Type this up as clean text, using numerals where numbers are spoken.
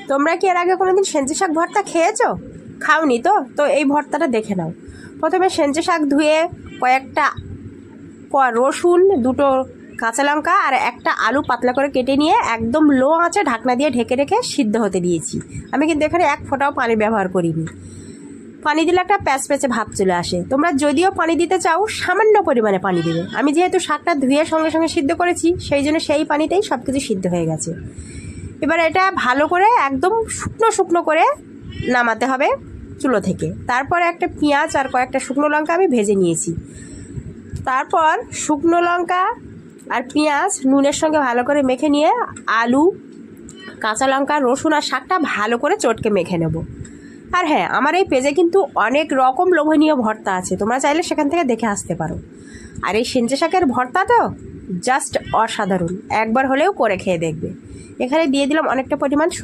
তোমরা কি এর আগে কোনোদিন সেঞ্চে শাক ভর্তা খেয়েছো? খাওনি তো? তো এই ভর্তাটা দেখে নাও। প্রথমে সেঞ্চে শাক ধুয়ে কয়েকটা রসুন, দুটো কাঁচা লঙ্কা আর একটা আলু পাতলা করে কেটে নিয়ে একদম লো আঁচে ঢাকনা দিয়ে ঢেকে রেখে সিদ্ধ হতে দিয়েছি। আমি কিন্তু এখানে এক ফোঁটাও পানি ব্যবহার করিনি। পানি দিলে একটা প্যাচপ্যাচে ভাব চলে আসে। তোমরা যদিও পানি দিতে চাও সামান্য পরিমাণে পানি দেবে। আমি যেহেতু শাকটা ধুয়ে সঙ্গে সঙ্গে সিদ্ধ করেছি, সেই জন্য সেই পানিতেই সব কিছু সিদ্ধ হয়ে গেছে। এবার এটা ভালো করে একদম শুকনো শুকনো করে নামাতে হবে চুলো থেকে। তারপরে একটা পেঁয়াজ আর কয়েকটা শুকনো লঙ্কা আমি ভেজে নিয়েছি। তারপর শুকনো লঙ্কা আর পেঁয়াজ নুনের সঙ্গে ভালো করে মেখে নিয়ে আলু, কাঁচা লঙ্কা, রসুন আর শাকটা ভালো করে চটকে মেখে নেব। আর হ্যাঁ, আমার এই পেজে কিন্তু অনেক রকম লোভনীয় ভর্তা আছে, তোমরা চাইলে সেখান থেকে দেখে আসতে পারো। আর এই সেঞ্চে শাকের ভর্তা তো জাস্ট অসাধারণ, একবার হলেও করে খেয়ে দেখবে। এখানে দিয়ে দিলাম অনেকটা পরিমাণ